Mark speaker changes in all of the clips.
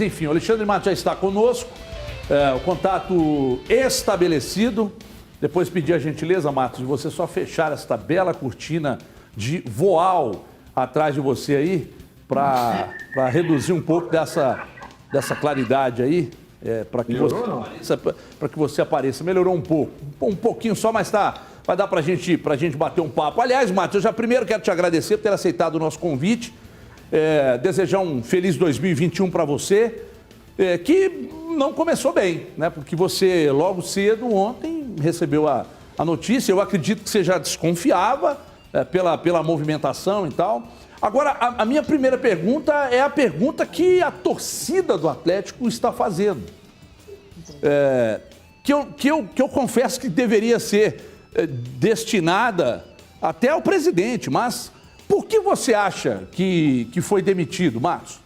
Speaker 1: Enfim, o Alexandre Matos já está conosco, o contato estabelecido. Depois pedir a gentileza, Matos, de você só fechar esta bela cortina de voal atrás de você aí, para reduzir um pouco dessa claridade aí, para que você apareça. Melhorou um pouco, um pouquinho só, mas vai dar pra gente bater um papo. Aliás, Matos, eu já primeiro quero te agradecer por ter aceitado o nosso convite. Desejar um feliz 2021 para você, que não começou bem, né? Porque você logo cedo ontem recebeu a notícia. Eu acredito que você já desconfiava pela movimentação e tal. Agora, a minha primeira pergunta é a pergunta que a torcida do Atlético está fazendo. Que eu confesso que deveria ser destinada até ao presidente, mas por que você acha que foi demitido, Matos?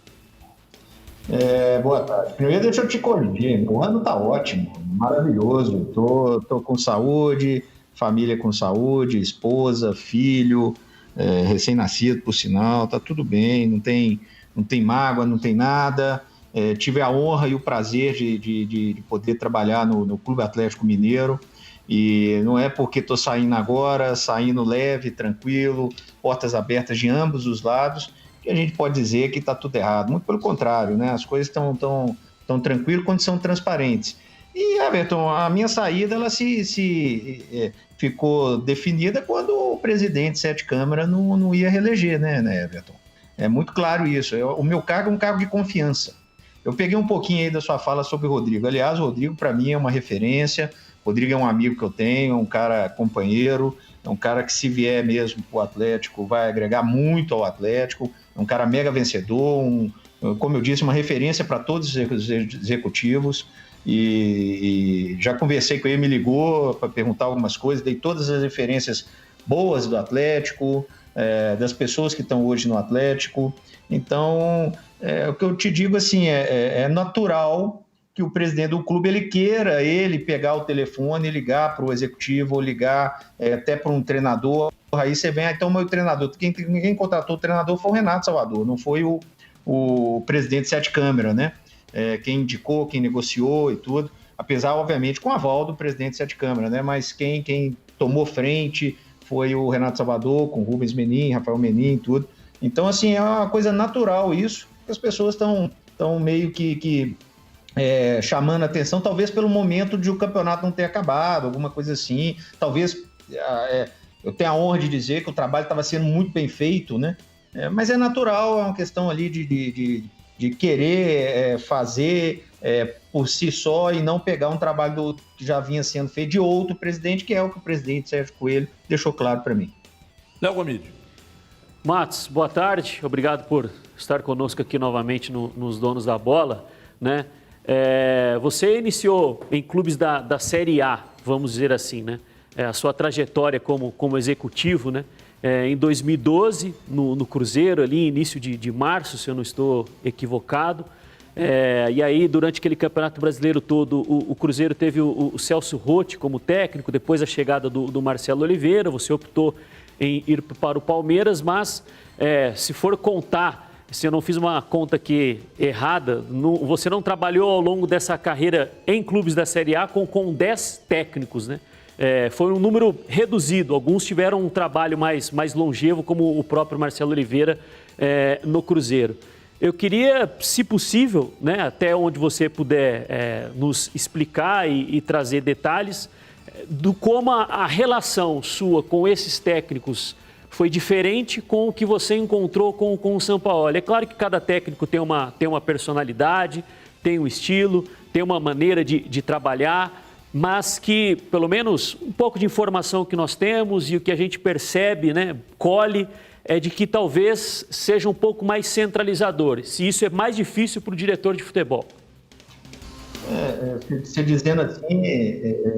Speaker 2: Boa tarde. Primeiro, deixa eu te corrigir. O ano está ótimo, maravilhoso. Tô com saúde, família com saúde, esposa, filho, recém-nascido, por sinal. Tá tudo bem, não tem mágoa, não tem nada. Tive a honra e o prazer de poder trabalhar no Clube Atlético Mineiro. E não é porque estou saindo agora, saindo leve, tranquilo, portas abertas de ambos os lados, que a gente pode dizer que está tudo errado. Muito pelo contrário, né? As coisas estão tão tranquilas quando são transparentes. E, Everton, a minha saída ela ficou definida quando o presidente Sete Câmara não ia reeleger, né, Everton? É muito claro isso. O meu cargo é um cargo de confiança. Eu peguei um pouquinho aí da sua fala sobre o Rodrigo. Aliás, o Rodrigo, para mim, é uma referência. O Rodrigo é um amigo que eu tenho, é um cara companheiro, é um cara que, se vier mesmo para o Atlético, vai agregar muito ao Atlético. É um cara mega vencedor, como eu disse, uma referência para todos os executivos. E já conversei com ele, me ligou para perguntar algumas coisas, dei todas as referências boas do Atlético, das pessoas que estão hoje no Atlético. Então, o que eu te digo assim, é natural que o presidente do clube ele queira pegar o telefone e ligar para o executivo, ou ligar até para um treinador. Aí você vem, então o meu treinador, quem contratou o treinador foi o Renato Salvador, não foi o presidente Sete Câmara, né? Quem indicou, quem negociou e tudo, apesar, obviamente, com o aval do presidente Sete Câmara, né? Mas quem tomou frente foi o Renato Salvador, com Rubens Menin, Rafael Menin e tudo. Então, assim, é uma coisa natural isso, que as pessoas estão meio que chamando a atenção, talvez pelo momento de o campeonato não ter acabado, alguma coisa assim. Talvez eu tenha a honra de dizer que o trabalho estava sendo muito bem feito, né? Mas é natural, é uma questão ali de querer fazer por si só e não pegar um trabalho que já vinha sendo feito de outro presidente, que é o que o presidente Sérgio Coelho deixou claro para mim.
Speaker 1: Léo Gomide.
Speaker 3: Matos, boa tarde. Obrigado por estar conosco aqui novamente nos Donos da Bola, né? Você iniciou em clubes da Série A, vamos dizer assim, né? A sua trajetória como executivo, né? Em 2012, no Cruzeiro, ali, início de março, se eu não estou equivocado. E aí, durante aquele Campeonato Brasileiro todo, o Cruzeiro teve o Celso Roth como técnico, depois a chegada do Marcelo Oliveira, você optou em ir para o Palmeiras, mas se for contar, se eu não fiz uma conta aqui errada, você não trabalhou ao longo dessa carreira em clubes da Série A com 10 técnicos, né? Foi um número reduzido, alguns tiveram um trabalho mais longevo, como o próprio Marcelo Oliveira no Cruzeiro. Eu queria, se possível, né, até onde você puder nos explicar e trazer detalhes, do como a relação sua com esses técnicos foi diferente com o que você encontrou com o Sampaoli. É claro que cada técnico tem uma personalidade, tem um estilo, tem uma maneira de trabalhar, mas que, pelo menos, um pouco de informação que nós temos e o que a gente percebe, né, colhe, é de que talvez seja um pouco mais centralizador, se isso é mais difícil para o diretor de futebol.
Speaker 2: Você dizendo assim,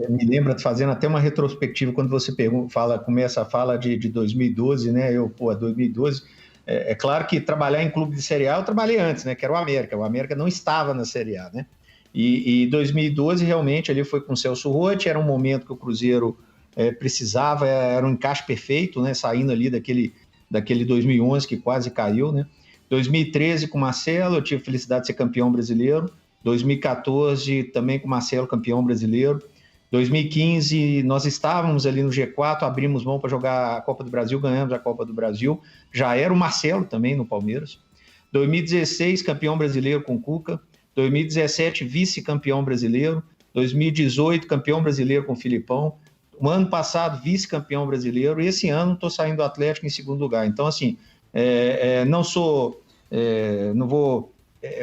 Speaker 2: me lembra, fazendo até uma retrospectiva, quando você começa a fala de 2012, né? 2012, é claro que trabalhar em clube de Série A eu trabalhei antes, né? Que era o América não estava na Série A, né? E 2012 realmente ali foi com o Celso Roth, era um momento que o Cruzeiro precisava, era um encaixe perfeito, né? Saindo ali daquele 2011 que quase caiu, né? 2013 com o Marcelo, eu tive a felicidade de ser campeão brasileiro. 2014 também com o Marcelo, campeão brasileiro. 2015 nós estávamos ali no G4, abrimos mão para jogar a Copa do Brasil, ganhamos a Copa do Brasil. Já era o Marcelo também no Palmeiras. 2016 campeão brasileiro com o Cuca. 2017 vice-campeão brasileiro. 2018 campeão brasileiro com o Filipão. O ano passado vice-campeão brasileiro. E esse ano estou saindo do Atlético em segundo lugar. Então assim,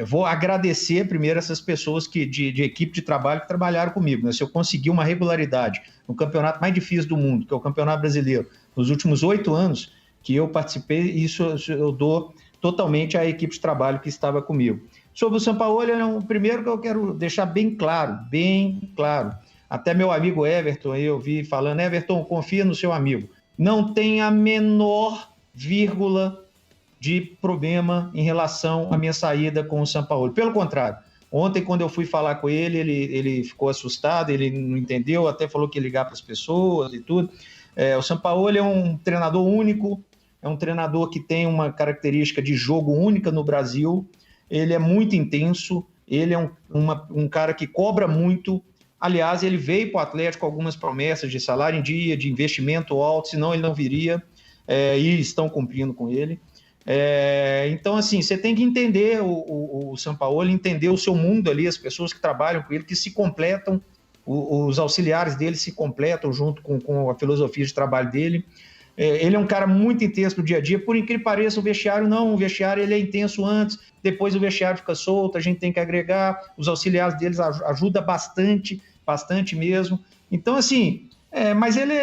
Speaker 2: vou agradecer primeiro essas pessoas de equipe de trabalho que trabalharam comigo. Né? Se eu conseguir uma regularidade no campeonato mais difícil do mundo, que é o Campeonato Brasileiro, nos últimos 8 anos que eu participei, isso eu dou totalmente à equipe de trabalho que estava comigo. Sobre o Sampaoli, primeiro que eu quero deixar bem claro. Até meu amigo Everton, eu vi falando, Everton, confia no seu amigo. Não tem a menor vírgula de problema em relação à minha saída com o Sampaoli. Pelo contrário, ontem quando eu fui falar com ele, ele ficou assustado, ele não entendeu, até falou que ia ligar para as pessoas e tudo. O Sampaoli é um treinador único, é um treinador que tem uma característica de jogo única no Brasil, ele é muito intenso, ele é um cara que cobra muito. Aliás, ele veio para o Atlético com algumas promessas de salário em dia, de investimento alto, senão ele não viria, e estão cumprindo com ele. Então, assim, você tem que entender o Sampaoli, entender o seu mundo ali, as pessoas que trabalham com ele, que se completam, os auxiliares dele se completam junto com a filosofia de trabalho dele. Ele é um cara muito intenso no dia a dia, por incrível que pareça, o vestiário ele é intenso antes, depois o vestiário fica solto, a gente tem que agregar, os auxiliares deles ajudam bastante mesmo. Então, assim, mas ele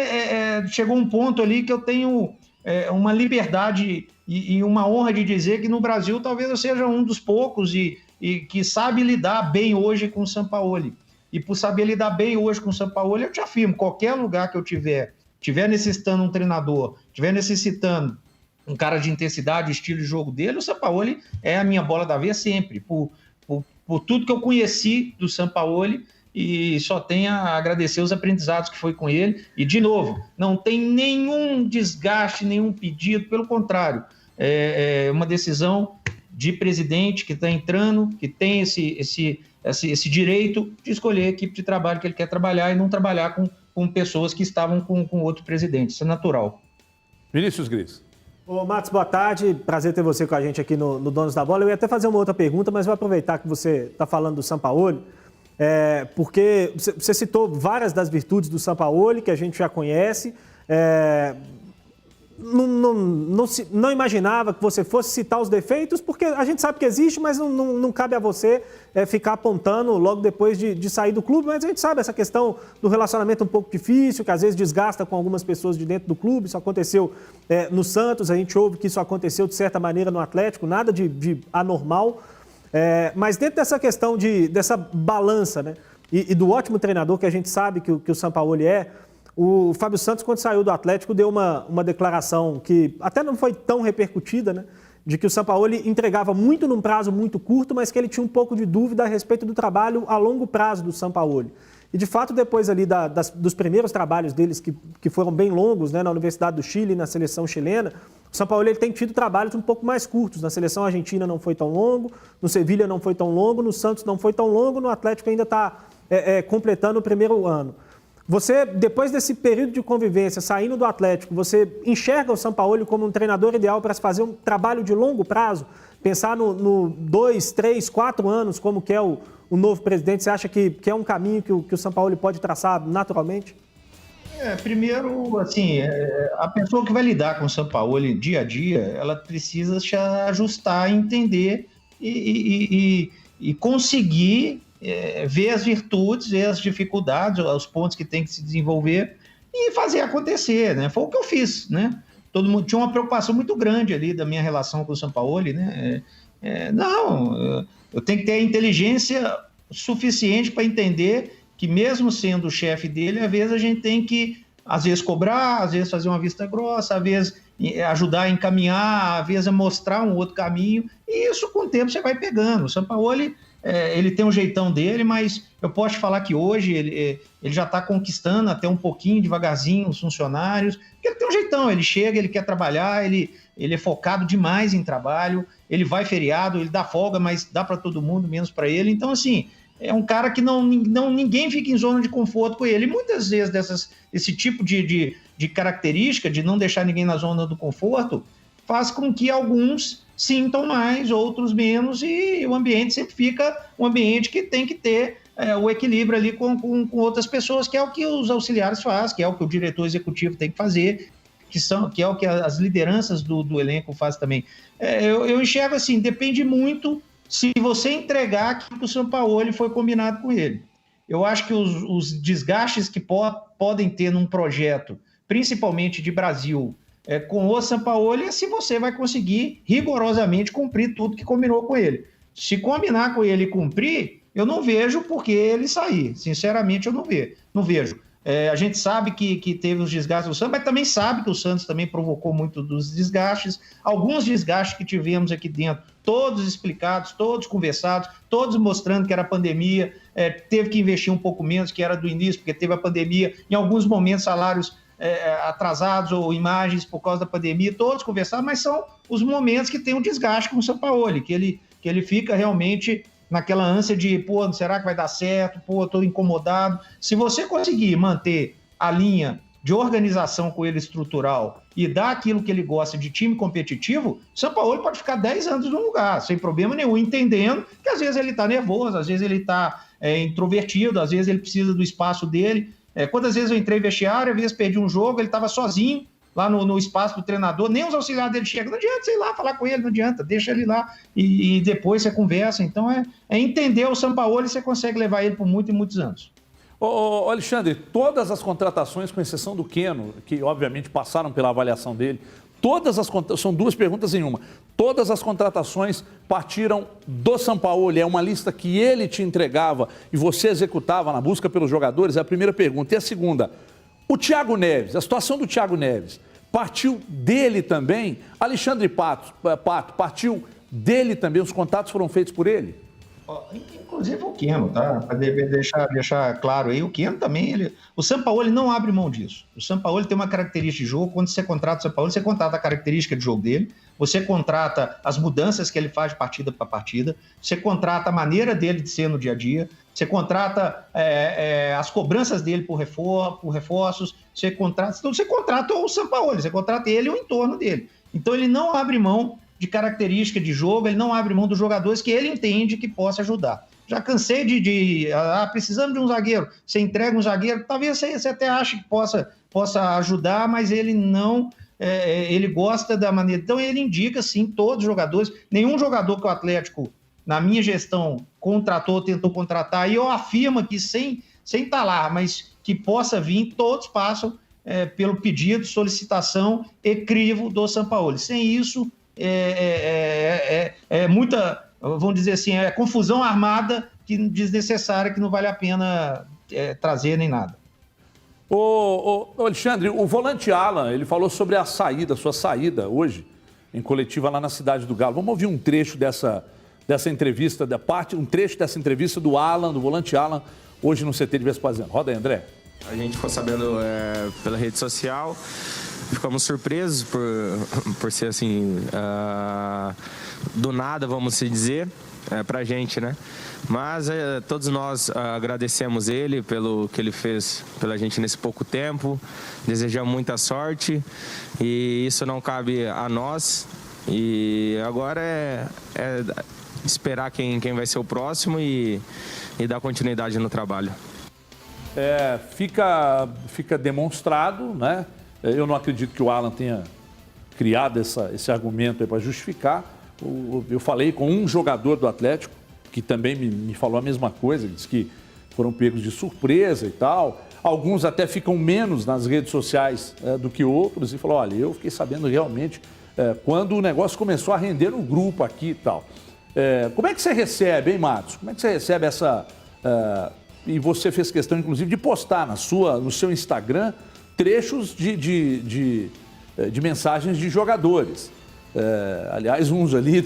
Speaker 2: chegou um ponto ali que eu tenho uma liberdade e uma honra de dizer que no Brasil talvez eu seja um dos poucos e que sabe lidar bem hoje com o Sampaoli. E por saber lidar bem hoje com o Sampaoli, eu te afirmo, qualquer lugar que eu tiver necessitando um treinador, tiver necessitando um cara de intensidade, estilo de jogo dele, o Sampaoli é a minha bola da vez sempre, por tudo que eu conheci do Sampaoli, e só tenho a agradecer os aprendizados que foi com ele. E, de novo, não tem nenhum desgaste, nenhum pedido, pelo contrário, é uma decisão de presidente que está entrando, que tem esse direito de escolher a equipe de trabalho que ele quer trabalhar e não trabalhar com pessoas que estavam com outro presidente. Isso é natural.
Speaker 1: Vinícius Gris.
Speaker 4: Ô, Matos, boa tarde. Prazer ter você com a gente aqui no Donos da Bola. Eu ia até fazer uma outra pergunta, mas vou aproveitar que você está falando do Sampaoli, porque você citou várias das virtudes do Sampaoli, que a gente já conhece. Não imaginava que você fosse citar os defeitos, porque a gente sabe que existe, mas não cabe a você ficar apontando logo depois de sair do clube. Mas a gente sabe essa questão do relacionamento um pouco difícil, que às vezes desgasta com algumas pessoas de dentro do clube. Isso aconteceu no Santos, a gente ouve que isso aconteceu de certa maneira no Atlético, nada de anormal. Mas dentro dessa questão dessa balança, né, e do ótimo treinador que a gente sabe que o Sampaoli o Fábio Santos, quando saiu do Atlético, deu uma declaração que até não foi tão repercutida, né, de que o Sampaoli entregava muito num prazo muito curto, mas que ele tinha um pouco de dúvida a respeito do trabalho a longo prazo do Sampaoli. E, de fato, depois ali dos primeiros trabalhos deles, que foram bem longos, né, na Universidade do Chile, na seleção chilena, o Sampaoli ele tem tido trabalhos um pouco mais curtos. Na seleção argentina não foi tão longo, no Sevilha não foi tão longo, no Santos não foi tão longo, no Atlético ainda está completando o primeiro ano. Você, depois desse período de convivência, saindo do Atlético, você enxerga o Sampaoli como um treinador ideal para se fazer um trabalho de longo prazo? Pensar no 2, 3, 4 anos, como que é o novo presidente, você acha que é um caminho que o Sampaoli pode traçar naturalmente?
Speaker 2: Primeiro, assim, a pessoa que vai lidar com o Sampaoli dia a dia, ela precisa se ajustar, entender e conseguir ver as virtudes, ver as dificuldades, os pontos que tem que se desenvolver e fazer acontecer, né? Foi o que eu fiz, né? Todo mundo tinha uma preocupação muito grande ali da minha relação com o Sampaoli, né? Eu tenho que ter a inteligência suficiente para entender que mesmo sendo o chefe dele, às vezes a gente tem que, às vezes, cobrar, às vezes fazer uma vista grossa, às vezes ajudar a encaminhar, às vezes mostrar um outro caminho, e isso com o tempo você vai pegando. O Sampaoli, ele tem um jeitão dele, mas eu posso te falar que hoje ele já está conquistando até um pouquinho, devagarzinho, os funcionários, porque ele tem um jeitão, ele chega, ele quer trabalhar, ele ele é focado demais em trabalho, ele vai feriado, ele dá folga, mas dá para todo mundo, menos para ele. Então, assim, é um cara que ninguém fica em zona de conforto com ele. E muitas vezes esse tipo de característica, de não deixar ninguém na zona do conforto, faz com que alguns sintam mais, outros menos, e o ambiente sempre fica um ambiente que tem que ter o equilíbrio ali com outras pessoas, que é o que os auxiliares fazem, que é o que o diretor executivo tem que fazer, que é o que as lideranças do elenco fazem também. Eu enxergo assim, depende muito se você entregar aquilo que o Sampaoli foi combinado com ele. Eu acho que os desgastes que podem ter num projeto, principalmente de Brasil, com o Sampaoli, é se você vai conseguir rigorosamente cumprir tudo que combinou com ele. Se combinar com ele e cumprir, eu não vejo por que ele sair. Sinceramente, eu não vejo. A gente sabe que teve os desgastes do Santos, mas também sabe que o Santos também provocou muito dos desgastes. Alguns desgastes que tivemos aqui dentro, todos explicados, todos conversados, todos mostrando que era pandemia, teve que investir um pouco menos, que era do início, porque teve a pandemia. Em alguns momentos, salários atrasados ou imagens por causa da pandemia, todos conversados, mas são os momentos que tem um desgaste com o Sampaoli, que ele fica realmente naquela ânsia de, será que vai dar certo? Estou incomodado. Se você conseguir manter a linha de organização com ele estrutural e dar aquilo que ele gosta de time competitivo, o Sampaoli pode ficar 10 anos no lugar, sem problema nenhum, entendendo que às vezes ele está nervoso, às vezes ele está introvertido, às vezes ele precisa do espaço dele. Quantas vezes eu entrei em vestiário, às vezes perdi um jogo, ele estava sozinho, lá no espaço do treinador, nem os auxiliares dele chegam, não adianta você ir lá falar com ele, não adianta, deixa ele lá e depois você conversa. Então é entender o Sampaoli, você consegue levar ele por muitos e muitos anos.
Speaker 1: Ô, Alexandre, todas as contratações, com exceção do Keno, que obviamente passaram pela avaliação dele, são duas perguntas em uma, todas as contratações partiram do Sampaoli, é uma lista que ele te entregava e você executava na busca pelos jogadores, é a primeira pergunta. E a segunda, o Thiago Neves, a situação do Thiago Neves, partiu dele também? Alexandre Pato, partiu dele também? Os contatos foram feitos por ele?
Speaker 2: Inclusive o Keno, tá? Para deixar claro aí, o Keno também, o Sampaoli não abre mão disso. O Sampaoli tem uma característica de jogo, quando você contrata o Sampaoli, você contrata a característica de jogo dele, você contrata as mudanças que ele faz de partida para partida, você contrata a maneira dele de ser no dia a dia, você contrata as cobranças dele por reforços, você contrata o Sampaoli, você contrata ele e o entorno dele. Então ele não abre mão de característica de jogo, ele não abre mão dos jogadores que ele entende que possa ajudar. Já cansei precisamos de um zagueiro, você entrega um zagueiro, talvez você até ache que possa ajudar, mas ele não, ele gosta da maneira, então ele indica sim todos os jogadores, nenhum jogador que o Atlético, na minha gestão, tentou contratar, e eu afirmo aqui, sem estar lá, mas que possa vir, todos passam pelo pedido, solicitação e crivo do Sampaoli. Sem isso, muita, vamos dizer assim, confusão armada desnecessária que não vale a pena trazer nem nada.
Speaker 1: Ô, Alexandre, o volante Alan, ele falou sobre sua saída hoje em coletiva lá na Cidade do Galo. Vamos ouvir um trecho dessa entrevista, um trecho dessa entrevista do Alan, do volante Alan, hoje no CT de Vespasiano. Roda aí, André.
Speaker 5: A gente ficou sabendo pela rede social, ficamos surpresos por ser assim, do nada, vamos se dizer, pra gente, né? Mas todos nós agradecemos ele pelo que ele fez pela gente nesse pouco tempo, desejamos muita sorte e isso não cabe a nós. E agora é esperar quem vai ser o próximo e dar continuidade no trabalho.
Speaker 1: Fica demonstrado, né? Eu não acredito que o Alan tenha criado esse argumento para justificar. Eu falei com um jogador do Atlético, que também me falou a mesma coisa, disse que foram pegos de surpresa e tal. Alguns até ficam menos nas redes sociais do que outros, e falou, olha, eu fiquei sabendo realmente quando o negócio começou a render no grupo aqui e tal. Como é que você recebe, hein, Matos? Como é que você recebe essa... e você fez questão, inclusive, de postar no seu Instagram trechos de mensagens de jogadores. Aliás, uns ali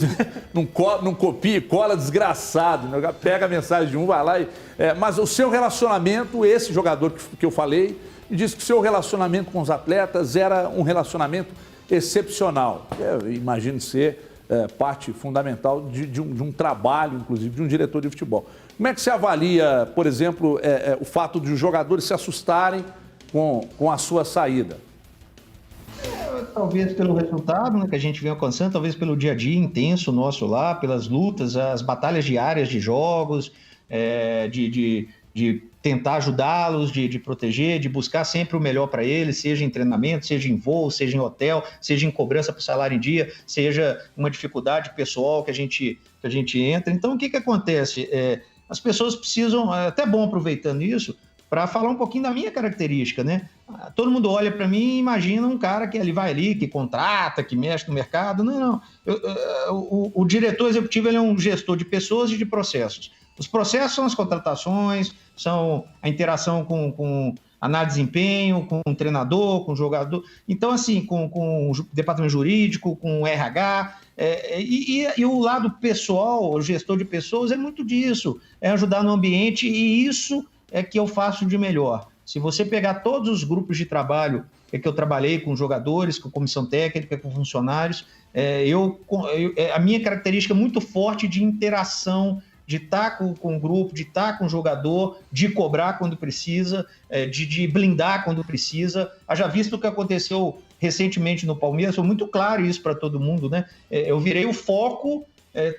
Speaker 1: não copia e cola desgraçado, né? Pega a mensagem de um, vai lá e... mas o seu relacionamento, esse jogador que eu falei, disse que o seu relacionamento com os atletas era um relacionamento excepcional. Eu imagino ser parte fundamental de um trabalho, inclusive, de um diretor de futebol. Como é que você avalia, por exemplo, o fato de os jogadores se assustarem com a sua saída?
Speaker 2: Talvez pelo resultado, né, que a gente vem alcançando, talvez pelo dia a dia intenso nosso lá, pelas lutas, as batalhas diárias de jogos, de tentar ajudá-los, de proteger, de buscar sempre o melhor para eles, seja em treinamento, seja em voo, seja em hotel, seja em cobrança para o salário em dia, seja uma dificuldade pessoal que a gente entra. Então, o que acontece? As pessoas precisam, é até bom aproveitando isso, para falar um pouquinho da minha característica, né? Todo mundo olha para mim e imagina um cara que vai ali, que contrata, que mexe no mercado. Não. O diretor executivo ele é um gestor de pessoas e de processos. Os processos são as contratações, são a interação com análise de desempenho, com o treinador, com o jogador. Então, assim, com o departamento jurídico, com o RH. E o lado pessoal, o gestor de pessoas, é muito disso. É ajudar no ambiente e isso é que eu faço de melhor. Se você pegar todos os grupos de trabalho que eu trabalhei com jogadores, com comissão técnica, com funcionários, a minha característica é muito forte de interação, de estar com o grupo, de estar com o jogador, de cobrar quando precisa, de blindar quando precisa. Haja visto o que aconteceu recentemente no Palmeiras, foi muito claro isso para todo mundo, né? Eu virei o foco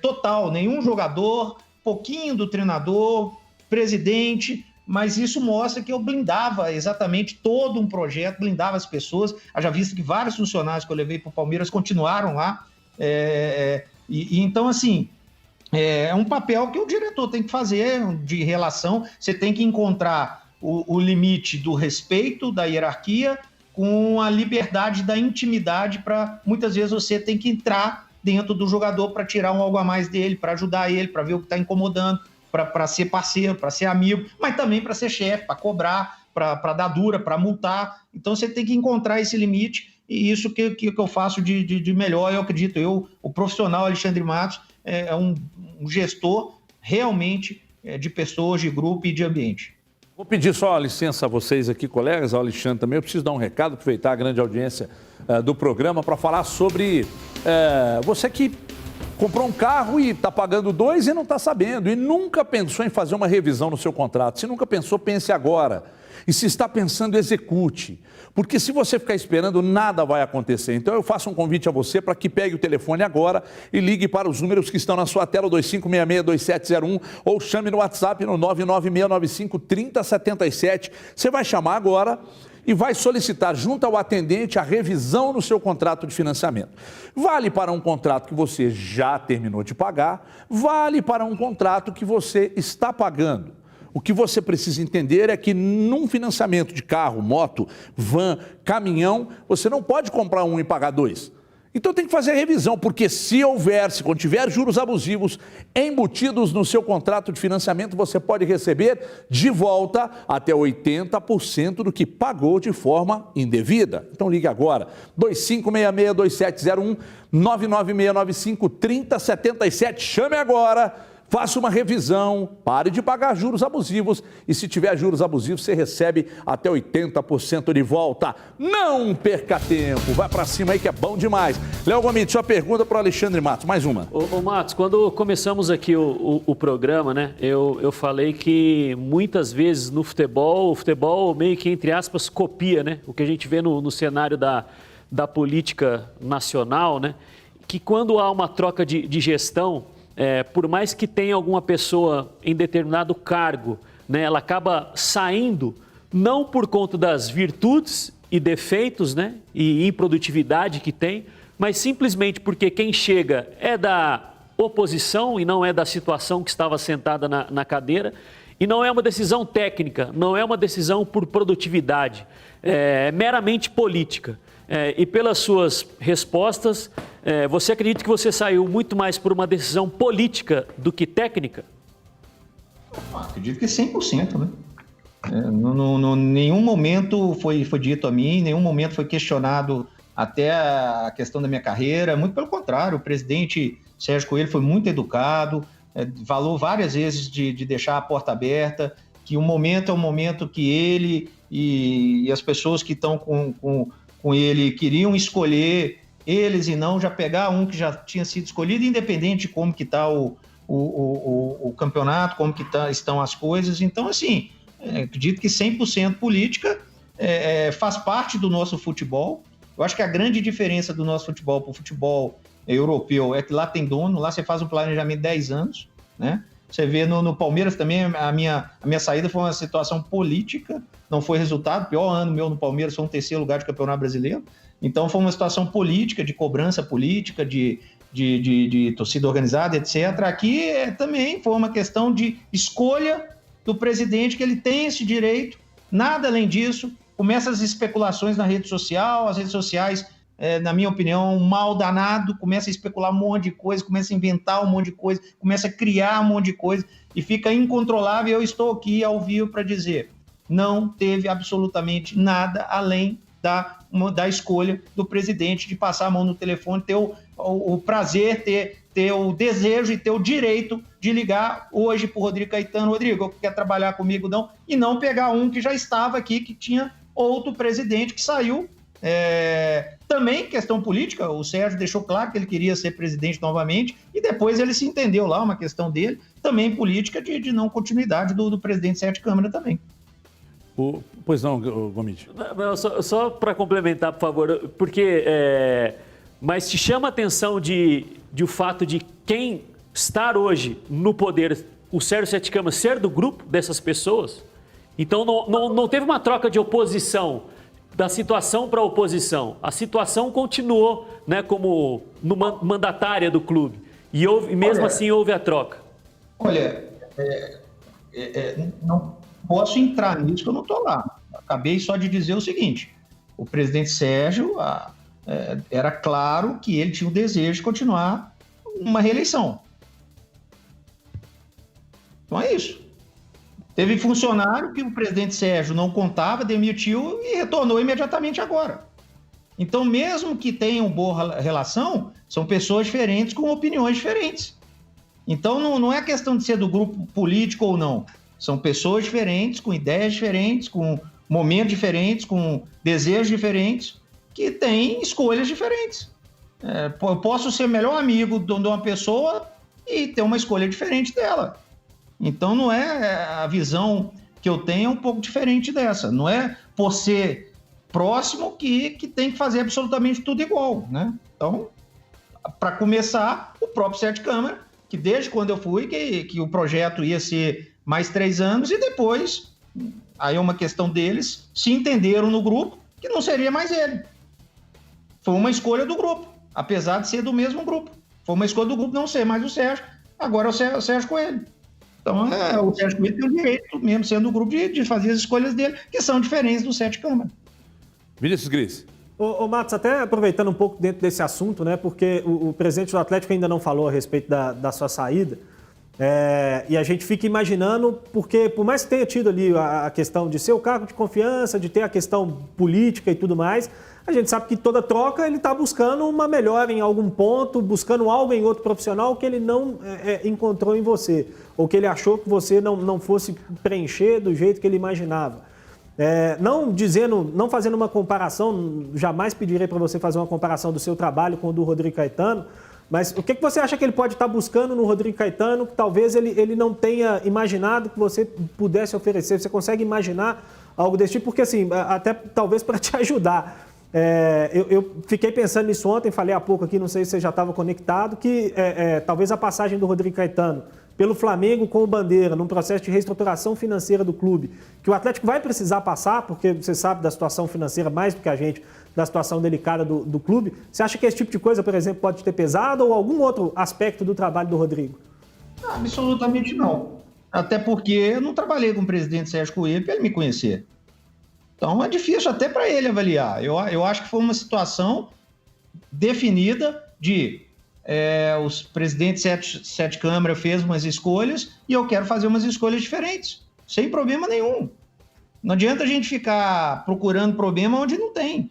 Speaker 2: total, nenhum jogador, pouquinho do treinador, presidente, mas isso mostra que eu blindava exatamente todo um projeto, blindava as pessoas. Haja visto que vários funcionários que eu levei para o Palmeiras continuaram lá. Então, assim, é um papel que o diretor tem que fazer de relação. Você tem que encontrar o limite do respeito, da hierarquia, com a liberdade da intimidade para, muitas vezes, você tem que entrar dentro do jogador para tirar algo a mais dele, para ajudar ele, para ver o que está incomodando, para ser parceiro, para ser amigo, mas também para ser chefe, para cobrar, para dar dura, para multar. Então você tem que encontrar esse limite e isso que eu faço de melhor, eu acredito. O profissional Alexandre Matos é um gestor realmente de pessoas, de grupo e de ambiente.
Speaker 1: Vou pedir só licença a vocês aqui, colegas, ao Alexandre também. Eu preciso dar um recado, aproveitar a grande audiência do programa para falar sobre você que comprou um carro e está pagando 2 e não está sabendo. E nunca pensou em fazer uma revisão no seu contrato. Se nunca pensou, pense agora. E se está pensando, execute. Porque se você ficar esperando, nada vai acontecer. Então eu faço um convite a você para que pegue o telefone agora e ligue para os números que estão na sua tela, 2566-2701, ou chame no WhatsApp no 99695-3077. Você vai chamar agora e vai solicitar junto ao atendente a revisão no seu contrato de financiamento. Vale para um contrato que você já terminou de pagar, vale para um contrato que você está pagando. O que você precisa entender é que num financiamento de carro, moto, van, caminhão, você não pode comprar um e pagar 2. Então tem que fazer a revisão, porque se quando tiver juros abusivos embutidos no seu contrato de financiamento, você pode receber de volta até 80% do que pagou de forma indevida. Então ligue agora, 2566-2701, 99695-3077, chame agora. Faça uma revisão, pare de pagar juros abusivos e se tiver juros abusivos, você recebe até 80% de volta. Não perca tempo, vai pra cima aí que é bom demais. Léo Gomide, sua pergunta para o Alexandre Matos, mais uma.
Speaker 3: Ô Matos, quando começamos aqui o programa, né, eu falei que muitas vezes no futebol, o futebol meio que, entre aspas, copia, né, o que a gente vê no cenário da política nacional, né, que quando há uma troca de gestão, por mais que tenha alguma pessoa em determinado cargo, né, ela acaba saindo não por conta das virtudes e defeitos, né, e improdutividade que tem, mas simplesmente porque quem chega é da oposição e não é da situação que estava sentada na cadeira, e não é uma decisão técnica, não é uma decisão por produtividade, é meramente política. E pelas suas respostas, você acredita que você saiu muito mais por uma decisão política do que técnica?
Speaker 2: Acredito que 100%, né? Nenhum momento foi dito a mim, nenhum momento foi questionado até a questão da minha carreira, muito pelo contrário, o presidente Sérgio Coelho foi muito educado, falou várias vezes de deixar a porta aberta, que o momento é um momento que ele e as pessoas que estão com com ele queriam escolher eles e não já pegar um que já tinha sido escolhido, independente de como que está o campeonato, como que estão as coisas. Então, assim, acredito que 100% política faz parte do nosso futebol. Eu acho que a grande diferença do nosso futebol para o futebol europeu é que lá tem dono, lá você faz um planejamento de 10 anos, né? Você vê no Palmeiras também, a minha saída foi uma situação política, não foi resultado. O pior ano meu no Palmeiras foi um 3º lugar de campeonato brasileiro. Então foi uma situação política, de cobrança política, de torcida organizada, etc. Aqui também foi uma questão de escolha do presidente, que ele tem esse direito, nada além disso. Começa as especulações na rede social, as redes sociais, na minha opinião, um mal danado, começa a especular um monte de coisa, começa a inventar um monte de coisa, começa a criar um monte de coisa e fica incontrolável. Eu estou aqui ao vivo para dizer, não teve absolutamente nada além da escolha do presidente de passar a mão no telefone, ter o prazer, ter o desejo e ter o direito de ligar hoje para o Rodrigo Caetano: Rodrigo, quer trabalhar comigo não? E não pegar um que já estava aqui, que tinha outro presidente que saiu. Também questão política, o Sérgio deixou claro que ele queria ser presidente novamente e depois ele se entendeu lá, uma questão dele, também política de não continuidade do presidente Sete Câmara também.
Speaker 1: Pois não, Gomide.
Speaker 3: Só para complementar, por favor, porque mas te chama a atenção de o fato de quem estar hoje no poder, o Sérgio Sete Câmara, ser do grupo dessas pessoas? Então não teve uma troca de oposição, da situação para a oposição. A situação continuou, né, como mandatária do clube. E mesmo assim houve a troca.
Speaker 2: Olha, não posso entrar nisso, que eu não estou lá. Acabei só de dizer o seguinte: o presidente Sérgio, era claro que ele tinha o desejo de continuar uma reeleição. Então é isso. Teve funcionário que o presidente Sérgio não contava, demitiu e retornou imediatamente agora. Então, mesmo que tenham boa relação, são pessoas diferentes com opiniões diferentes. Então, não é questão de ser do grupo político ou não. São pessoas diferentes, com ideias diferentes, com momentos diferentes, com desejos diferentes, que têm escolhas diferentes. Eu posso ser melhor amigo de uma pessoa e ter uma escolha diferente dela. Então, não é a visão que eu tenho, é um pouco diferente dessa. Não é por ser próximo que tem que fazer absolutamente tudo igual, né? Então, para começar, o próprio Sete Câmara, que desde quando eu fui, que o projeto ia ser mais 3 anos, e depois, aí é uma questão deles, se entenderam no grupo que não seria mais ele. Foi uma escolha do grupo, apesar de ser do mesmo grupo. Foi uma escolha do grupo não ser mais o Sérgio, agora é o Sérgio Coelho. Então, o Sérgio Coelho tem o direito, mesmo sendo do grupo, de fazer as escolhas dele, que são diferentes do Sete Câmara.
Speaker 1: Vinícius Gris.
Speaker 4: Ô Matos, até aproveitando um pouco dentro desse assunto, né, porque o presidente do Atlético ainda não falou a respeito da sua saída, e a gente fica imaginando, porque por mais que tenha tido ali a questão de ser o cargo de confiança, de ter a questão política e tudo mais, a gente sabe que toda troca ele está buscando uma melhora em algum ponto, buscando algo em outro profissional que ele não encontrou em você, ou que ele achou que você não fosse preencher do jeito que ele imaginava. Não fazendo uma comparação, jamais pedirei para você fazer uma comparação do seu trabalho com o do Rodrigo Caetano, mas o que você acha que ele pode estar buscando no Rodrigo Caetano que talvez ele não tenha imaginado que você pudesse oferecer? Você consegue imaginar algo desse tipo? Porque assim, até talvez para te ajudar. Eu fiquei pensando nisso ontem, falei há pouco aqui, não sei se você já estava conectado, que talvez a passagem do Rodrigo Caetano pelo Flamengo com o Bandeira, num processo de reestruturação financeira do clube, que o Atlético vai precisar passar, porque você sabe da situação financeira mais do que a gente, da situação delicada do clube. Você acha que esse tipo de coisa, por exemplo, pode ter pesado ou algum outro aspecto do trabalho do Rodrigo?
Speaker 2: Absolutamente não. Até porque eu não trabalhei com o presidente Sérgio Coelho para ele me conhecer. Então é difícil até para ele avaliar. Eu acho que foi uma situação definida de os presidentes Sete Câmara fez umas escolhas e eu quero fazer umas escolhas diferentes, sem problema nenhum. Não adianta a gente ficar procurando problema onde não tem,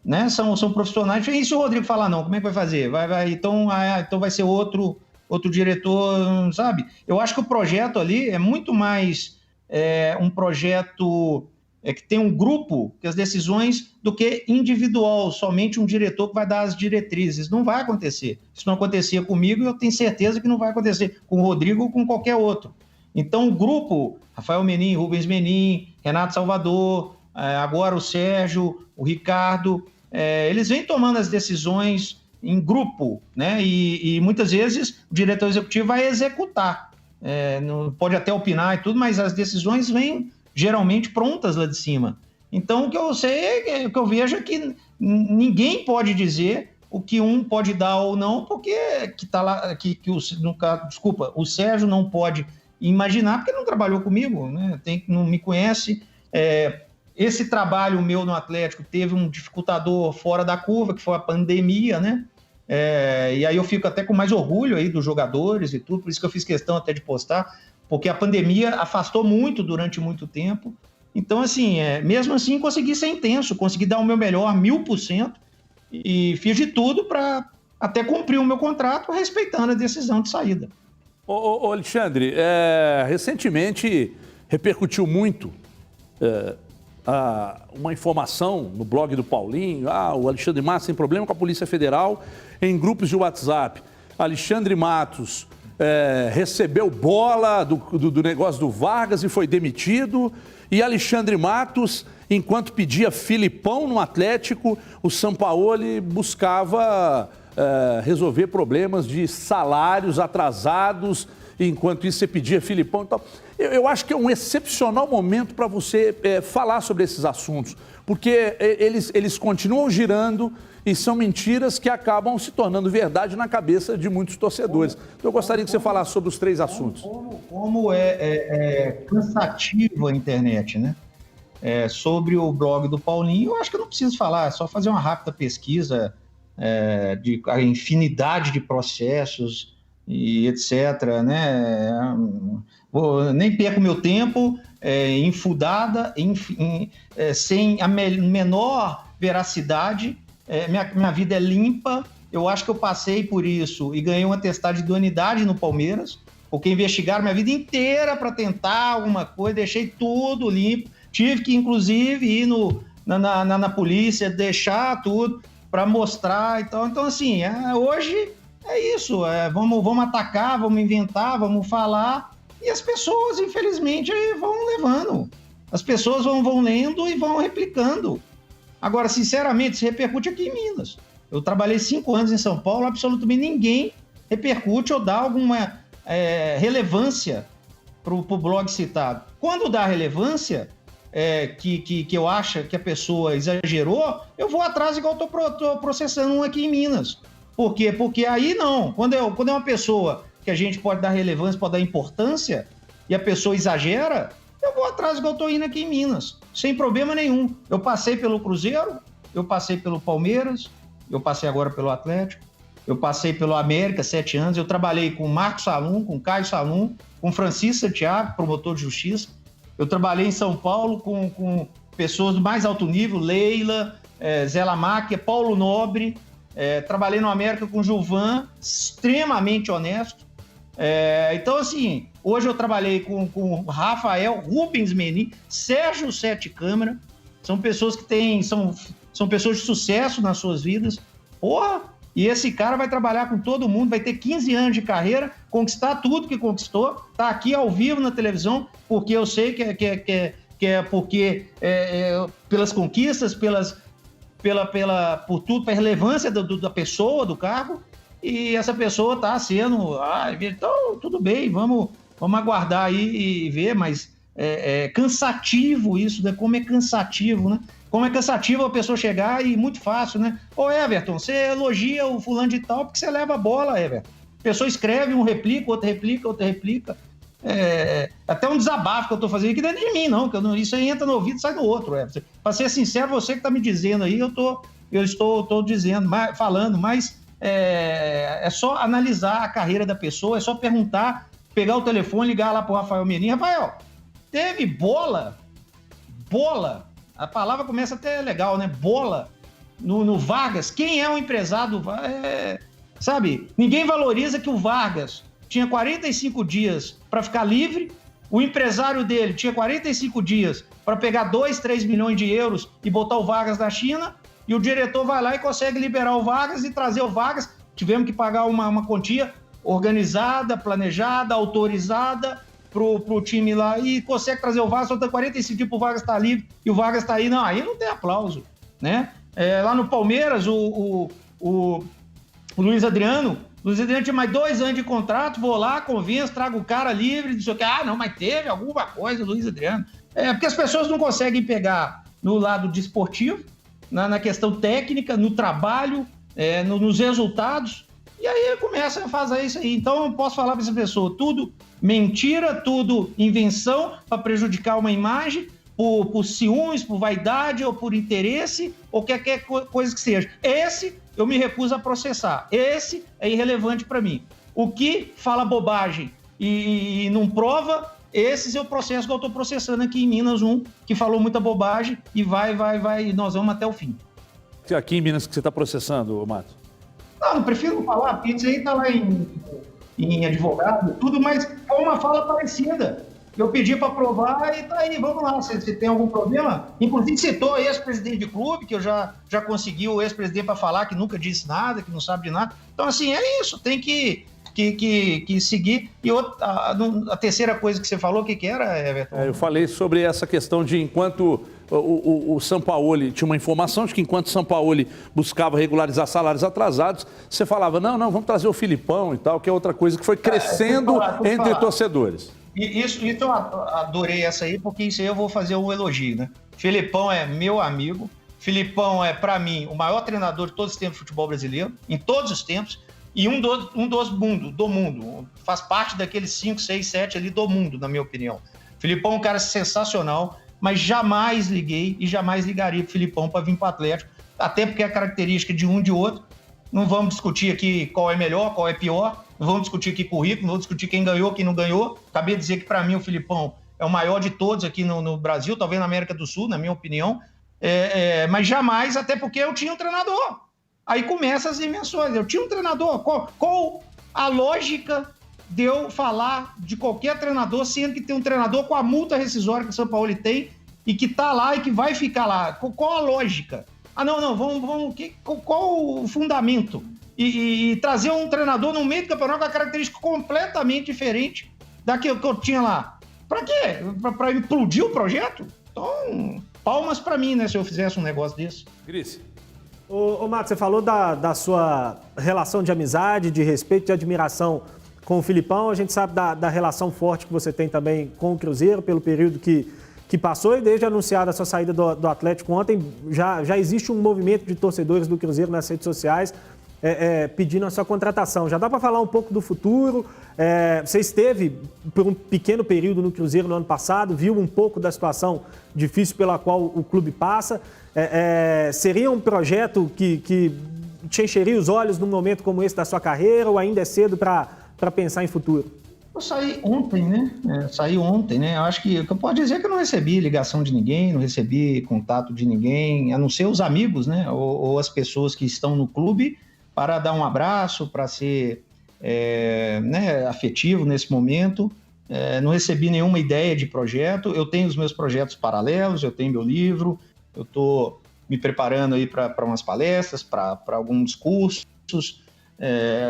Speaker 2: né? São profissionais diferentes. E se o Rodrigo falar não, como é que vai fazer? Então vai ser outro diretor, sabe? Eu acho que o projeto ali é muito mais um projeto é que tem um grupo que as decisões do que individual, somente um diretor que vai dar as diretrizes. Não vai acontecer. Isso não acontecia comigo e eu tenho certeza que não vai acontecer com o Rodrigo ou com qualquer outro. Então, o grupo, Rafael Menin, Rubens Menin, Renato Salvador, agora o Sérgio, o Ricardo, eles vêm tomando as decisões em grupo, né? E muitas vezes o diretor executivo vai executar. Não pode até opinar e tudo, mas as decisões vêm geralmente prontas lá de cima. Então, o que eu sei, o que eu vejo é que ninguém pode dizer o que um pode dar ou não, porque tá lá, o Sérgio não pode imaginar, porque não trabalhou comigo, né? Não me conhece. Esse trabalho meu no Atlético teve um dificultador fora da curva, que foi a pandemia, né? E aí eu fico até com mais orgulho aí dos jogadores e tudo, por isso que eu fiz questão até de postar, porque a pandemia afastou muito durante muito tempo. Então, assim, mesmo assim, consegui ser intenso, consegui dar o meu melhor, 1000%, e fiz de tudo para até cumprir o meu contrato, respeitando a decisão de saída.
Speaker 1: Ô Alexandre, recentemente repercutiu muito uma informação no blog do Paulinho, o Alexandre Matos tem problema com a Polícia Federal em grupos de WhatsApp. Alexandre Matos recebeu bola do negócio do Vargas e foi demitido. E Alexandre Matos, enquanto pedia Filipão no Atlético, o Sampaoli buscava resolver problemas de salários atrasados, enquanto isso você pedia Filipão. Então, eu acho que é um excepcional momento para você falar sobre esses assuntos, porque eles continuam girando e são mentiras que acabam se tornando verdade na cabeça de muitos torcedores. Então, eu gostaria que você falasse sobre os 3 assuntos.
Speaker 2: Como é cansativo a internet, né? Sobre o blog do Paulinho, eu acho que eu não preciso falar, é só fazer uma rápida pesquisa de a infinidade de processos e etc., né? Nem perco meu tempo infundada, sem a menor veracidade. Minha vida é limpa. Eu acho que eu passei por isso e ganhei um atestado de idoneidade no Palmeiras, porque investigaram minha vida inteira para tentar alguma coisa, deixei tudo limpo. Tive que, inclusive, ir na polícia, deixar tudo para mostrar. Então assim, hoje é isso. Vamos atacar, vamos inventar, vamos falar. E as pessoas, infelizmente, vão levando. As pessoas vão lendo e vão replicando. Agora, sinceramente, isso repercute aqui em Minas. Eu trabalhei 5 anos em São Paulo, absolutamente ninguém repercute ou dá alguma relevância para o blog citado. Quando dá relevância, que eu acho que a pessoa exagerou, eu vou atrás igual estou processando um aqui em Minas. Por quê? Porque aí não. Quando é uma pessoa que a gente pode dar relevância, pode dar importância, e a pessoa exagera, eu vou atrás igual estou indo aqui em Minas, sem problema nenhum. Eu passei pelo Cruzeiro, eu passei pelo Palmeiras, eu passei agora pelo Atlético, eu passei pelo América 7 anos, eu trabalhei com o Marcos Salum, com o Caio Salum, com o Francisco Santiago, promotor de justiça. Eu trabalhei em São Paulo com pessoas do mais alto nível, Leila, Zé Lamáquia, Paulo Nobre. Trabalhei no América com o Gilvan, extremamente honesto. Então, assim, hoje eu trabalhei com Rafael, Rubens Menin, Sérgio Sete Câmara. São pessoas que são pessoas de sucesso nas suas vidas. Porra! E esse cara vai trabalhar com todo mundo, vai ter 15 anos de carreira, conquistar tudo que conquistou, tá aqui ao vivo na televisão, porque eu sei que pelas conquistas, por tudo, pela relevância da pessoa, do cargo, e essa pessoa está sendo... então, tudo bem, vamos aguardar aí e ver, mas é cansativo isso, né? Como é cansativo, né? Como é cansativo a pessoa chegar e muito fácil, né? Ô, Everton, você elogia o fulano de tal porque você leva a bola, Everton. A pessoa escreve, um replica, outro replica, outro replica. Até um desabafo que eu estou fazendo aqui dentro de mim, não, isso aí entra no ouvido e sai do outro. Para ser sincero, você que está me dizendo aí, eu estou dizendo, falando, mas é só analisar a carreira da pessoa, é só perguntar, pegar o telefone, ligar lá para o Rafael Menin. Rafael, teve bola, a palavra começa até legal, né? Bola no Vargas. Quem é o empresário do Vargas? Sabe, ninguém valoriza que o Vargas tinha 45 dias para ficar livre, O empresário dele tinha 45 dias para pegar 2, 3 milhões de euros e botar o Vargas na China, e o diretor vai lá e consegue liberar o Vargas e trazer o Vargas. Tivemos que pagar uma quantia organizada, planejada, autorizada para o time lá, e consegue trazer o Vargas, faltando 45 dias para o Vargas estar livre, e o Vargas está aí. Não, aí não tem aplauso, né? Lá no Palmeiras, o Luiz Adriano tinha mais 2 anos de contrato, vou lá, convenço, trago o cara livre, não sei o que. Não, mas teve alguma coisa, Luiz Adriano. Porque as pessoas não conseguem pegar no lado desportivo, na questão técnica, no trabalho, nos resultados, e aí começa a fazer isso aí. Então eu posso falar para essa pessoa, tudo mentira, tudo invenção para prejudicar uma imagem, por ciúmes, por vaidade ou por interesse, ou qualquer coisa que seja. Esse eu me recuso a processar. Esse é irrelevante para mim. O que fala bobagem e não prova, esses é o processo que eu estou processando aqui em Minas, que falou muita bobagem e vai, nós vamos até o fim.
Speaker 1: Aqui em Minas que você está processando, Matos?
Speaker 2: Não prefiro não falar, porque isso aí está lá em advogado, tudo, mas foi uma fala parecida. Eu pedi para aprovar e tá aí, vamos lá, se tem algum problema. Inclusive citou ex-presidente de clube, que eu já consegui o ex-presidente para falar que nunca disse nada, que não sabe de nada. Então, assim, é isso, tem que seguir. E a terceira coisa que você falou, o que era, Everton?
Speaker 1: Eu falei sobre essa questão de enquanto o Sampaoli tinha uma informação de que enquanto o Sampaoli buscava regularizar salários atrasados, você falava, não, vamos trazer o Filipão e tal, que é outra coisa que foi crescendo entre torcedores.
Speaker 2: Isso eu adorei essa aí, porque isso aí eu vou fazer um elogio, né? Filipão é meu amigo, Filipão é, para mim, o maior treinador de todos os tempos do futebol brasileiro, em todos os tempos, e um dos do mundo, faz parte daqueles 5, 6, 7 ali do mundo, na minha opinião. Filipão é um cara sensacional, mas jamais liguei e jamais ligaria pro Filipão para vir para o Atlético, até porque é a característica de um e de outro. Não vamos discutir aqui qual é melhor, qual é pior, não vamos discutir aqui currículo, não vamos discutir quem ganhou, quem não ganhou. Acabei de dizer que, para mim, o Filipão é o maior de todos aqui no Brasil, talvez na América do Sul, na minha opinião, mas jamais, até porque eu tinha um treinador. Aí começam as invenções, eu tinha um treinador. Qual a lógica de eu falar de qualquer treinador, sendo que tem um treinador com a multa rescisória que o São Paulo tem e que está lá e que vai ficar lá? Qual a lógica? Vamos qual o fundamento? E trazer um treinador no meio do campeonato com uma característica completamente diferente da que eu tinha lá. Para quê? Para implodir o projeto? Então, palmas para mim, né, se eu fizesse um negócio desse.
Speaker 1: Cris.
Speaker 4: Ô Matos, você falou da sua relação de amizade, de respeito, de admiração com o Filipão. A gente sabe da relação forte que você tem também com o Cruzeiro, pelo período que passou, e desde anunciada a sua saída do Atlético ontem, já existe um movimento de torcedores do Cruzeiro nas redes sociais pedindo a sua contratação. Já dá para falar um pouco do futuro? Você esteve por um pequeno período no Cruzeiro no ano passado, viu um pouco da situação difícil pela qual o clube passa. Seria um projeto que te encheria os olhos num momento como esse da sua carreira, ou ainda é cedo para pensar em futuro?
Speaker 2: Eu saí ontem, né? Eu acho que o que eu posso dizer é que eu não recebi ligação de ninguém, não recebi contato de ninguém, a não ser os amigos, né? Ou as pessoas que estão no clube, para dar um abraço, para ser afetivo nesse momento. Não recebi nenhuma ideia de projeto. Eu tenho os meus projetos paralelos, eu tenho meu livro, eu estou me preparando aí para umas palestras, para alguns cursos,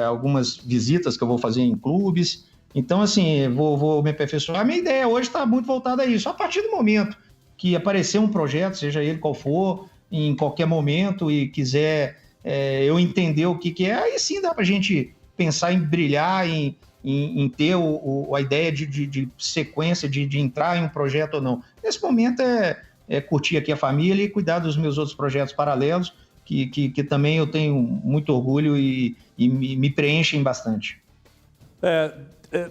Speaker 2: algumas visitas que eu vou fazer em clubes. Então, assim, vou me aperfeiçoar. A minha ideia hoje está muito voltada a isso. A partir do momento que aparecer um projeto, seja ele qual for, em qualquer momento, e quiser eu entender o que é, aí sim dá para a gente pensar em brilhar, em ter a ideia de sequência, de entrar em um projeto ou não. Nesse momento é curtir aqui a família e cuidar dos meus outros projetos paralelos, que também eu tenho muito orgulho e me preenchem bastante.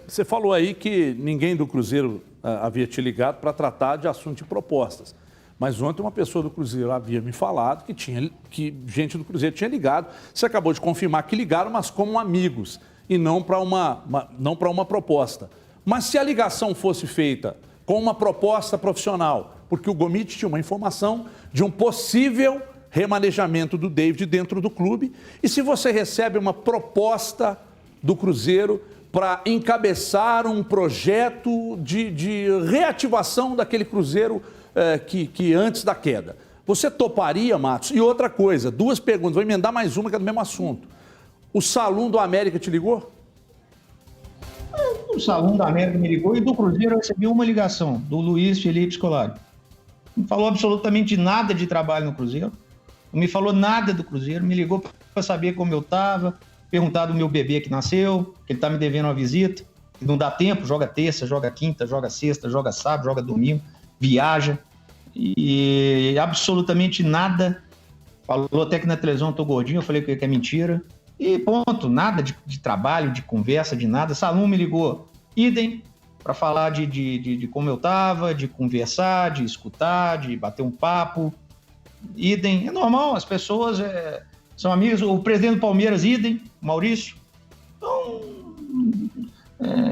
Speaker 1: Você falou aí que ninguém do Cruzeiro havia te ligado para tratar de assunto de propostas. Mas ontem uma pessoa do Cruzeiro havia me falado que gente do Cruzeiro tinha ligado. Você acabou de confirmar que ligaram, mas como amigos, e não para uma proposta. Mas se a ligação fosse feita com uma proposta profissional, porque o Gomit tinha uma informação de um possível remanejamento do David dentro do clube, e se você recebe uma proposta do Cruzeiro para encabeçar um projeto de reativação daquele Cruzeiro que antes da queda. Você toparia, Matos? E outra coisa, 2 perguntas, vou emendar mais uma que é do mesmo assunto. O Salum do América te ligou?
Speaker 2: O Salum da América me ligou e do Cruzeiro eu recebi uma ligação do Luiz Felipe Scolari. Não falou absolutamente nada de trabalho no Cruzeiro, não me falou nada do Cruzeiro, me ligou para saber como eu estava, perguntar do meu bebê que nasceu, que ele está me devendo uma visita, que não dá tempo, joga terça, joga quinta, joga sexta, joga sábado, joga domingo, viaja, e absolutamente nada. Falou até que na televisão eu tô gordinho, eu falei que é mentira, e ponto, nada de trabalho, de conversa, de nada. Salum me ligou, idem, para falar de como eu estava, de conversar, de escutar, de bater um papo, idem, é normal, as pessoas são amigos, o presidente do Palmeiras, idem, Maurício, então,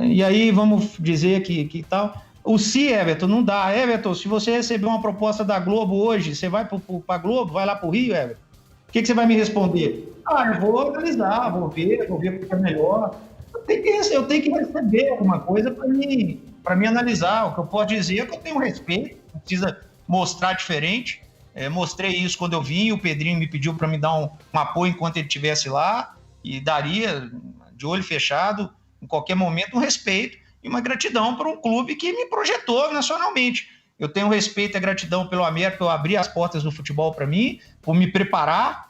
Speaker 2: e aí vamos dizer que tal. O Everton, não dá. Everton, se você receber uma proposta da Globo hoje, você vai para a Globo, vai lá para o Rio, Everton? O que você vai me responder? Eu vou analisar, vou ver o que é melhor. Eu tenho que receber alguma coisa para me analisar. O que eu posso dizer é que eu tenho respeito, não precisa mostrar diferente. Mostrei isso quando eu vim, o Pedrinho me pediu para me dar um apoio enquanto ele estivesse lá, e daria, de olho fechado, em qualquer momento, um respeito e uma gratidão para um clube que me projetou nacionalmente. Eu tenho respeito e gratidão pelo América, por abrir as portas do futebol para mim, por me preparar,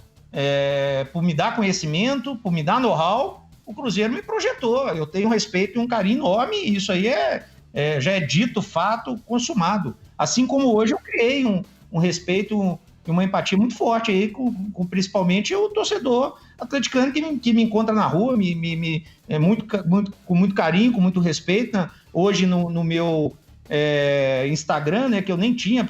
Speaker 2: por me dar conhecimento, por me dar know-how. O Cruzeiro me projetou. Eu tenho respeito e um carinho enorme, e isso aí já é dito, fato, consumado. Assim como hoje eu criei um respeito e uma empatia muito forte aí com principalmente o torcedor atleticano que me encontra na rua, com muito carinho, com muito respeito, né? Hoje no meu Instagram, né, que eu nem tinha,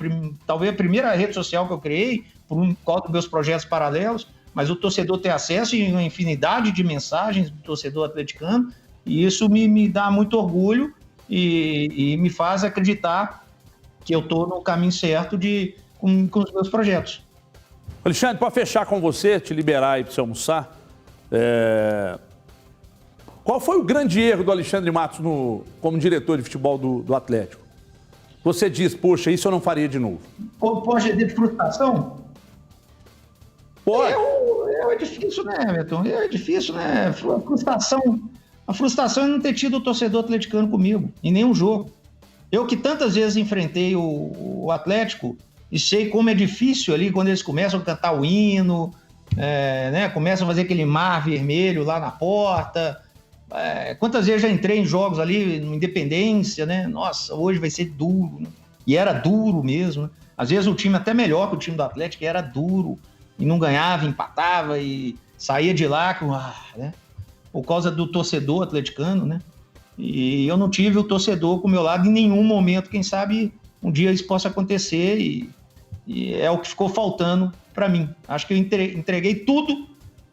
Speaker 2: talvez a primeira rede social que eu criei, por causa dos meus projetos paralelos, mas o torcedor tem acesso a uma infinidade de mensagens do torcedor atleticano, e isso me dá muito orgulho e me faz acreditar que eu estou no caminho certo com os meus projetos.
Speaker 1: Alexandre, para fechar com você, te liberar aí para você almoçar, qual foi o grande erro do Alexandre Matos como diretor de futebol do Atlético? Você diz, poxa, isso eu não faria de novo.
Speaker 2: Pode ter de frustração?
Speaker 1: Pode.
Speaker 2: É difícil, né, Everton? É difícil, né? A frustração é não ter tido o torcedor atleticano comigo em nenhum jogo. Eu que tantas vezes enfrentei o Atlético e sei como é difícil ali quando eles começam a cantar o hino, né? Começam a fazer aquele mar vermelho lá na porta. Quantas vezes já entrei em jogos ali, no Independência, né? Nossa, hoje vai ser duro, né? E era duro mesmo, né? Às vezes o time até melhor que o time do Atlético era duro e não ganhava, empatava e saía de lá né? Por causa do torcedor atleticano, né? E eu não tive o torcedor com o meu lado em nenhum momento. Quem sabe um dia isso possa acontecer e é o que ficou faltando para mim. Acho que eu entreguei tudo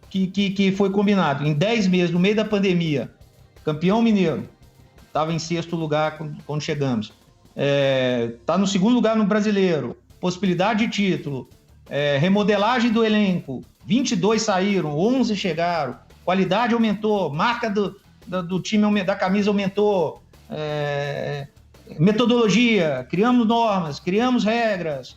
Speaker 2: que foi combinado. Em 10 meses, no meio da pandemia, campeão mineiro, estava em 6º lugar quando chegamos. Tá no 2º lugar no brasileiro, possibilidade de título, remodelagem do elenco, 22 saíram, 11 chegaram, qualidade aumentou, marca do time, da camisa aumentou, metodologia, criamos normas, criamos regras,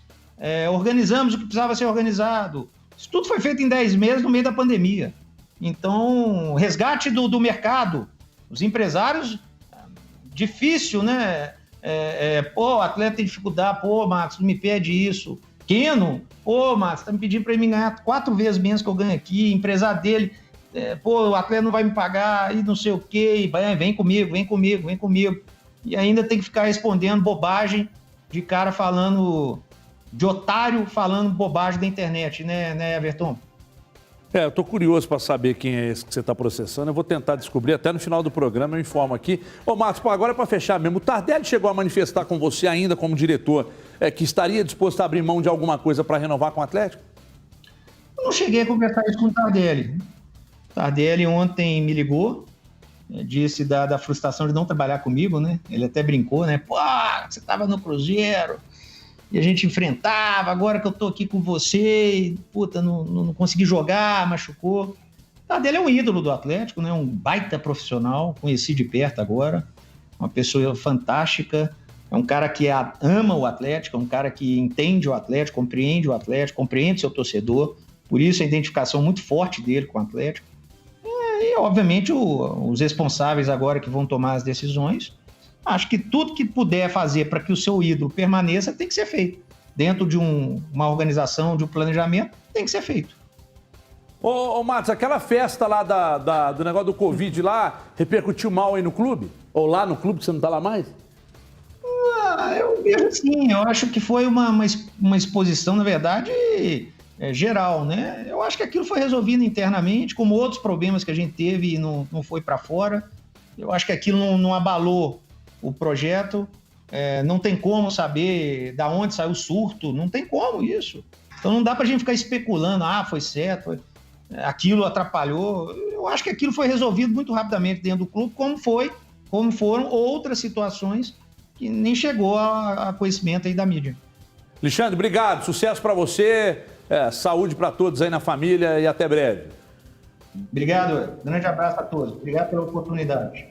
Speaker 2: organizamos o que precisava ser organizado. Isso tudo foi feito em 10 meses no meio da pandemia. Então, resgate do mercado, os empresários, difícil, né? O atleta tem dificuldade, Max, não me pede isso. Keno, Max, tá me pedindo para ele me ganhar 4 vezes menos que eu ganho aqui, empresário dele, o atleta não vai me pagar, e não sei o quê, vem comigo. E ainda tem que ficar respondendo bobagem de cara falando, de otário falando bobagem da internet, né, Everton?
Speaker 1: Eu tô curioso para saber quem é esse que você está processando. Eu vou tentar descobrir até no final do programa, eu informo aqui. Marcos, agora para fechar mesmo, o Tardelli chegou a manifestar com você ainda como diretor que estaria disposto a abrir mão de alguma coisa para renovar com o Atlético?
Speaker 2: Eu não cheguei a conversar isso com o Tardelli. O Tardelli ontem me ligou, disse da frustração de não trabalhar comigo, né? Ele até brincou, né? Você estava no Cruzeiro e a gente enfrentava, agora que eu tô aqui com você, e, não consegui jogar, machucou. Tardelli é um ídolo do Atlético, né? Um baita profissional, conheci de perto agora, uma pessoa fantástica, é um cara que ama o Atlético, é um cara que entende o Atlético, compreende seu torcedor, por isso a identificação muito forte dele com o Atlético. E, obviamente, os responsáveis agora que vão tomar as decisões, acho que tudo que puder fazer para que o seu ídolo permaneça tem que ser feito. Dentro de uma organização, de um planejamento, tem que ser feito.
Speaker 1: Ô Matos, aquela festa lá do negócio do Covid lá, repercutiu mal aí no clube? Ou lá no clube que você não tá lá mais?
Speaker 2: Eu vejo assim, eu acho que foi uma exposição, na verdade, geral, né? Eu acho que aquilo foi resolvido internamente, como outros problemas que a gente teve e não foi para fora. Eu acho que aquilo não abalou o projeto, não tem como saber da onde saiu o surto, não tem como isso. Então não dá pra gente ficar especulando, foi certo, aquilo atrapalhou. Eu acho que aquilo foi resolvido muito rapidamente dentro do clube, como foram outras situações que nem chegou a conhecimento aí da mídia.
Speaker 1: Alexandre, obrigado, sucesso para você, saúde para todos aí na família e até breve.
Speaker 2: Obrigado, grande abraço a todos. Obrigado pela oportunidade.